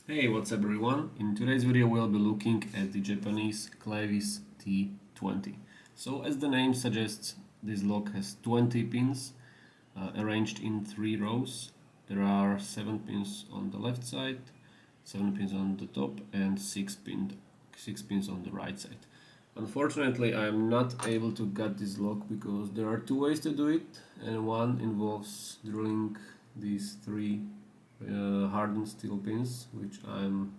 Hey, what's up everyone? In today's video we'll be looking at the Japanese Clavis T20. So as the name suggests, this lock has 20 pins arranged in 3 rows. There are 7 pins on the left side, 7 pins on the top and 6 pins on the right side. Unfortunately, I'm not able to get this lock because there are 2 ways to do it, and one involves drilling these 3 hardened steel pins, which I'm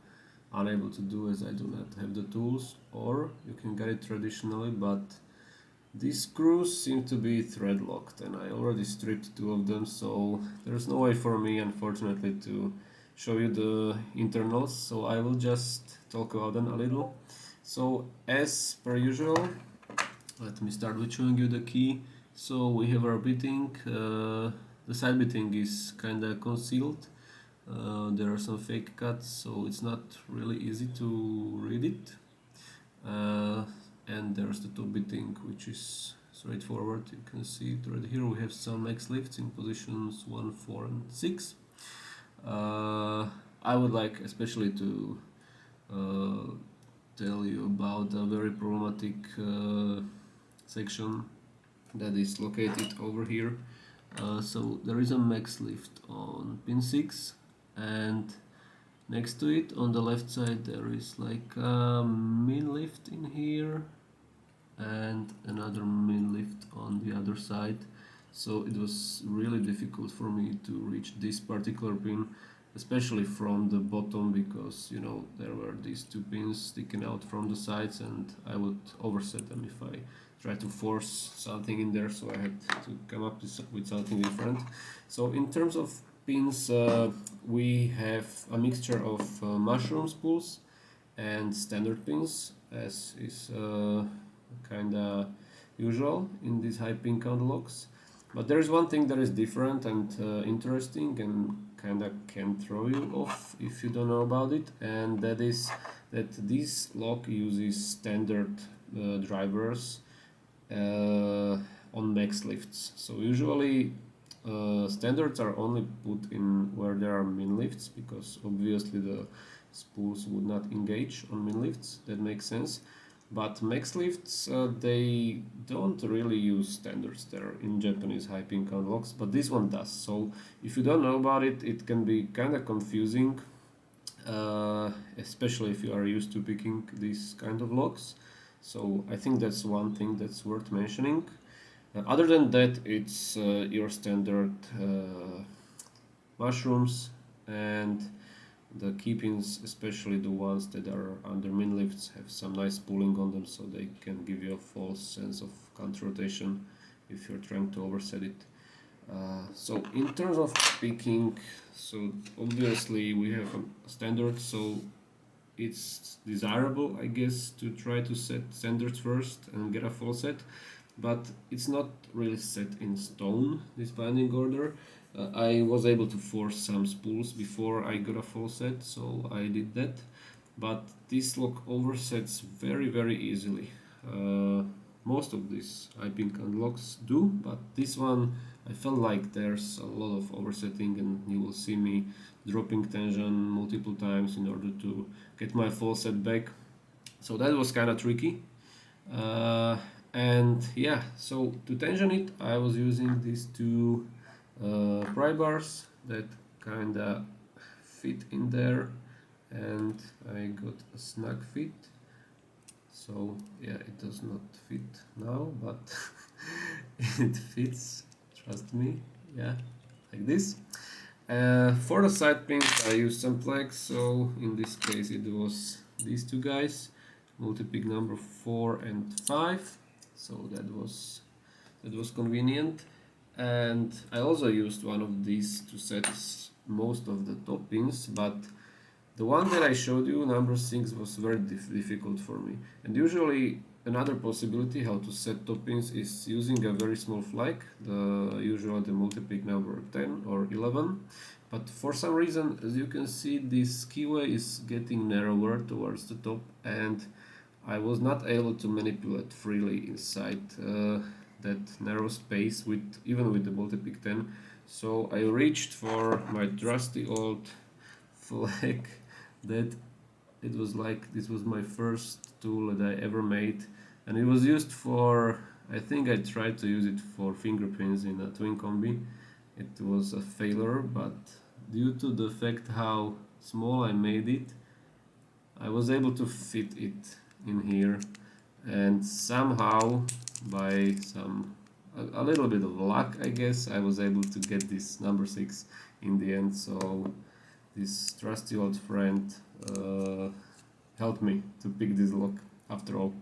unable to do as I do not have the tools, or you can get it traditionally, but these screws seem to be thread locked and I already stripped 2 of them, so there's no way for me unfortunately to show you the internals, so I will just talk about them a little. So as per usual, let me start with showing you the key. So we have our bitting. The side bitting is kinda concealed. There are some fake cuts, so it's not really easy to read it. And there's the top bitting, which is straightforward. You can see it right here. We have some X lifts in positions 1, 4, and 6. I would like especially to uh, tell you about a very problematic section that is located over here. So there is a max lift on pin 6, and next to it on the left side there is like a min lift in here and another min lift on the other side. So it was really difficult for me to reach this particular pin, especially from the bottom, because you know there were these 2 pins sticking out from the sides and I would overset them if I try to force something in there, so I had to come up with something different. So in terms of pins, we have a mixture of mushroom spools and standard pins, as is kinda usual in these high pin count locks. But there is one thing that is different and interesting and kinda can throw you off if you don't know about it, and that is that this lock uses standard drivers on max lifts. So usually standards are only put in where there are min lifts, because obviously the spools would not engage on min lifts. That makes sense. But max lifts, they don't really use standards there in Japanese high pin count locks, but this one does. So if you don't know about it, it can be kind of confusing, especially if you are used to picking these kind of locks. So I think that's one thing that's worth mentioning. Other than that, it's your standard mushrooms, and the key pins, especially the ones that are under min lifts, have some nice pulling on them, so they can give you a false sense of counter rotation if you're trying to overset it. So in terms of picking, so obviously we have a standard, so it's desirable, I guess, to try to set standards first and get a full set, but it's not really set in stone, this binding order. I was able to force some spools before I got a full set, so I did that, but this lock oversets very easily. Most of these I-pink unlocks do, but this one I felt like there's a lot of oversetting, and you will see me dropping tension multiple times in order to get my full set back. So that was kind of tricky. And yeah, so to tension it, I was using these 2 pry bars that kind of fit in there, and I got a snug fit. So yeah, it does not fit now, but it fits, trust me. Yeah, like this. For the side pins I used some plex, so in this case it was these 2 guys, multi-pick number 4 and 5, so that was convenient. And I also used one of these to set most of the top pins, but the one that I showed you, number 6, was very difficult for me. And usually another possibility how to set top pins is using a very small flag, usually the multi-pick number 10 or 11. But for some reason, as you can see, this keyway is getting narrower towards the top, and I was not able to manipulate freely inside that narrow space even with the multi-pick 10. So I reached for my trusty old flag that it was like this was my first tool that I ever made, and it was used for, I think I tried to use it for finger pins in a twin combi. It was a failure, but due to the fact how small I made it, I was able to fit it in here, and somehow by a little bit of luck, I guess, I was able to get this number 6 in the end. So this trusty old friend helped me to pick this lock after all.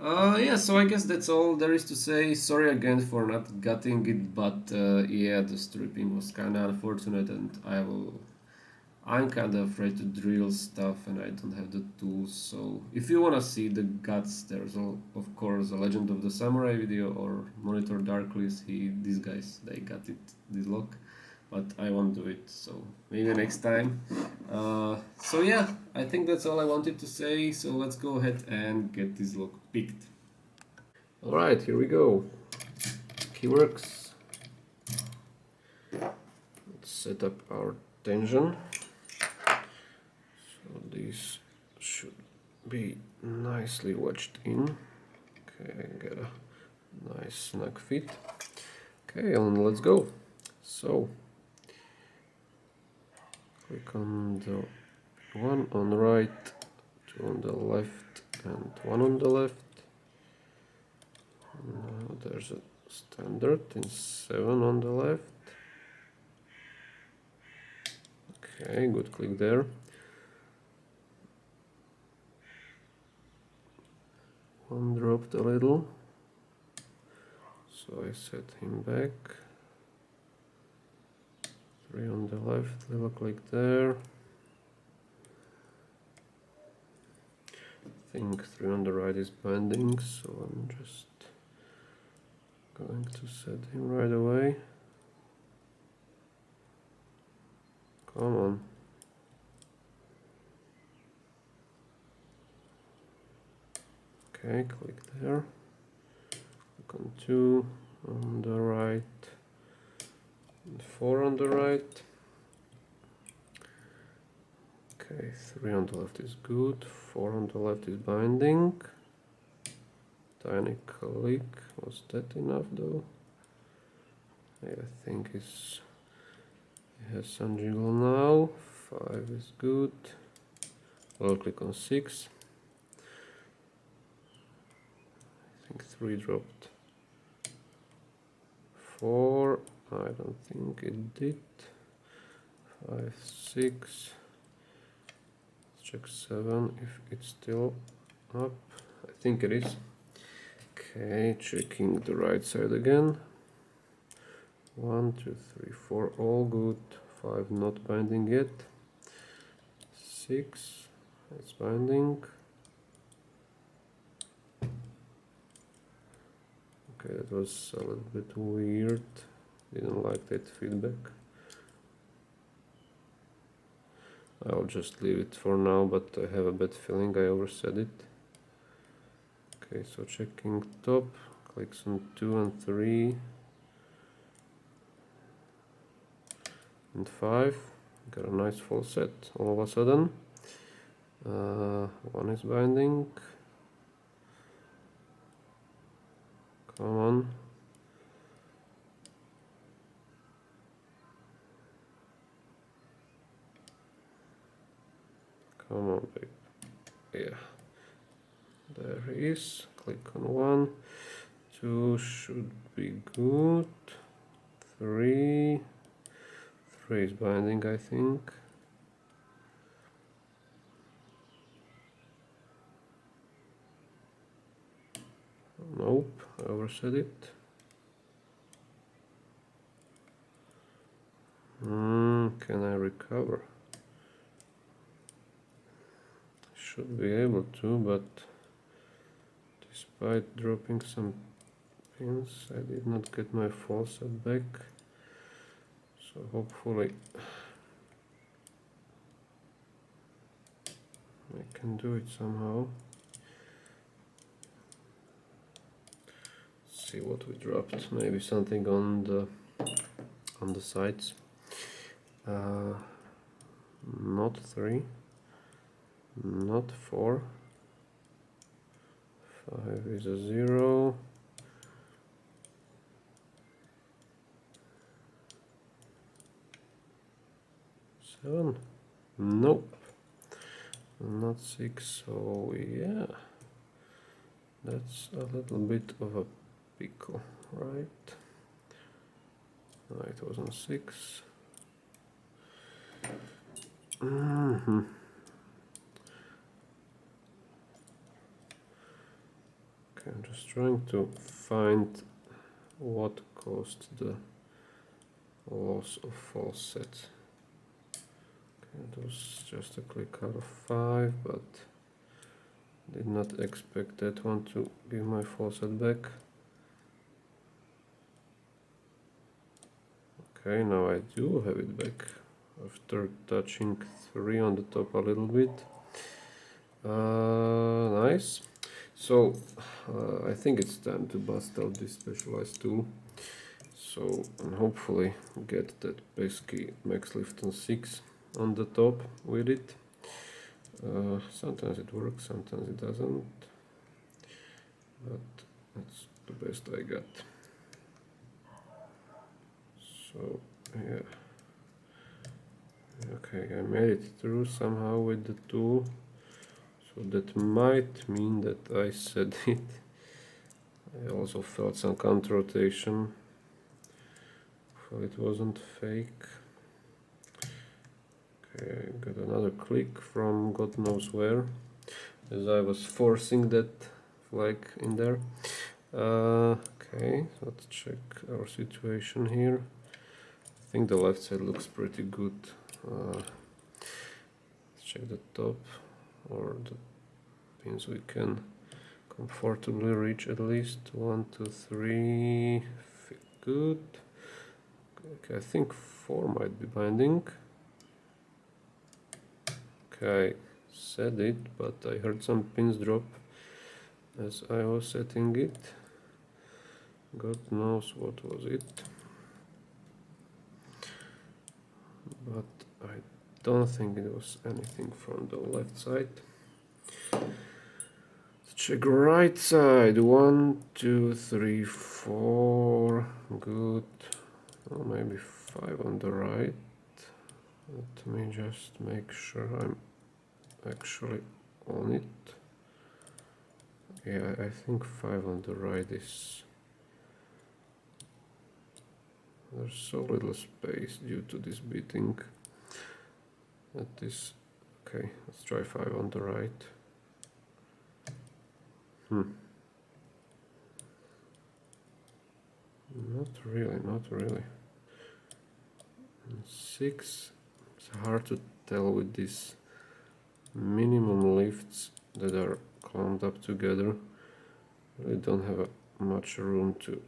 Yeah, so I guess that's all there is to say. Sorry again for not getting it, but yeah, the stripping was kinda unfortunate, and I'm kinda afraid to drill stuff, and I don't have the tools. So if you wanna see the guts, there's of course a Legend of the Samurai video or Monitor Darklist. These guys, they got it, this lock, but I won't do it. So maybe next time. So yeah, I think that's all I wanted to say. So let's go ahead and get this lock picked. All right, here we go. Key works. Let's set up our tension. So these should be nicely wedged in. Okay, get a nice snug fit. Okay, and let's go. So click on the one on the right, two on the left, and one on the left. Now there's a standard in 7 on the left. Okay, good click there. One dropped a little, so I set him back. 3 on the left, level click there. I think 3 on the right is bending, so I'm just going to set him right away. Come on. Okay, click there. Click on 2 on the right, and 4 on the right. Okay, 3 on the left is good, 4 on the left is binding. Tiny click, was that enough though? Yeah, I think it has some jiggle now. 5 is good. I'll click on 6. I think 3 dropped. 4, I don't think it did. 5, 6. Let's check 7 if it's still up. I think it is. Okay, checking the right side again. 1, 2, 3, 4, all good. 5 not binding yet. 6, it's binding. Okay, that was a little bit weird. Didn't like that feedback. I'll just leave it for now, but I have a bad feeling I overset it. Okay, so checking top, clicks on 2 and 3 and 5. Got a nice full set all of a sudden. 1 is binding. Come on. Come on, babe. Yeah. There he is. Click on 1. 2 should be good. 3. 3 is binding, I think. Nope, I overset it. Can I recover? Should be able to, but despite dropping some pins, I did not get my full set back. So hopefully I can do it somehow. Let's see what we dropped. Maybe something on the sides. not 3, not 4, 5 is a 0, 7, nope, not 6, so yeah, that's a little bit of a pickle, right? No, it wasn't 6. Okay, I'm just trying to find what caused the loss of false set. Okay, it was just a click out of 5, but did not expect that one to give my false set back. Okay, now I do have it back after touching 3 on the top a little bit. Nice. So I think it's time to bust out this specialized tool. So and hopefully get that pesky max lift on 6 on the top with it. Sometimes it works, sometimes it doesn't, but that's the best I got. So yeah, okay, I made it through somehow with the tool, so that might mean that I said it. I also felt some counter rotation, so it wasn't fake. Okay, got another click from God knows where, as I was forcing that flag in there. Okay, let's check our situation here. I think the left side looks pretty good. Let's check the top or the pins we can comfortably reach at least. 1, 2, 3. Good. Okay, I think 4 might be binding. Okay, said it, but I heard some pins drop as I was setting it. God knows what was it, but I don't think it was anything from the left side. Let's check right side. 1, 2, 3, 4. Good. Or maybe 5 on the right. Let me just make sure I'm actually on it. Yeah, I think 5 on the right is... There's so little space due to this beating. That is... Okay, let's try 5 on the right. Not really, not really. And 6, it's hard to tell with these minimum lifts that are clumped up together. We don't have much room to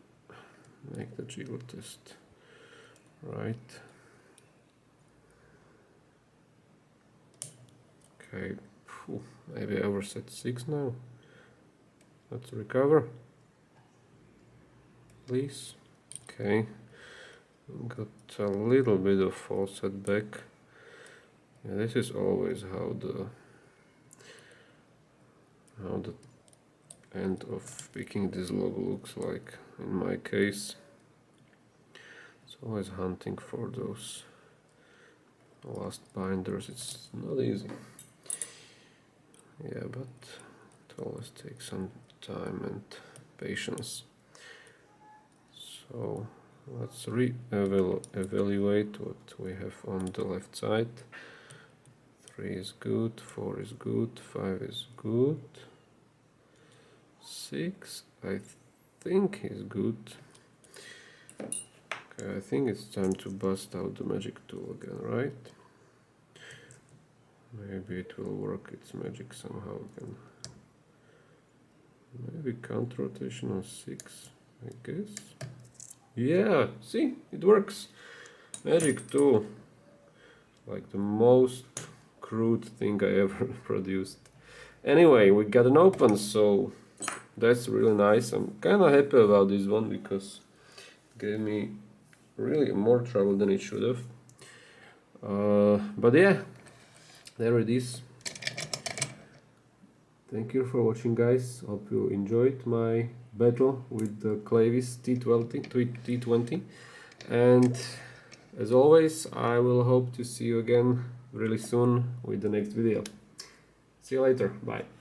make the jiggle test right. Okay, maybe I overset 6 now. Let's recover, please. Okay, got a little bit of false set back. Yeah, this is always how the end of picking this log looks like. In my case, it's always hunting for those last binders. It's not easy. Yeah, but it always takes some time and patience. So let's evaluate what we have on the left side. 3 is good, 4 is good, 5 is good, 6 I think is good. Okay, I think it's time to bust out the magic tool again, right? Maybe it will work its magic somehow again. Maybe counter rotation on 6, I guess. Yeah, see, it works. Magic tool. Like the most crude thing I ever produced. Anyway, we got an open, so that's really nice. I'm kind of happy about this one because it gave me really more trouble than it should have. But yeah, there it is. Thank you for watching, guys. Hope you enjoyed my battle with the Clavis T20. And as always, I will hope to see you again really soon with the next video. See you later. Bye.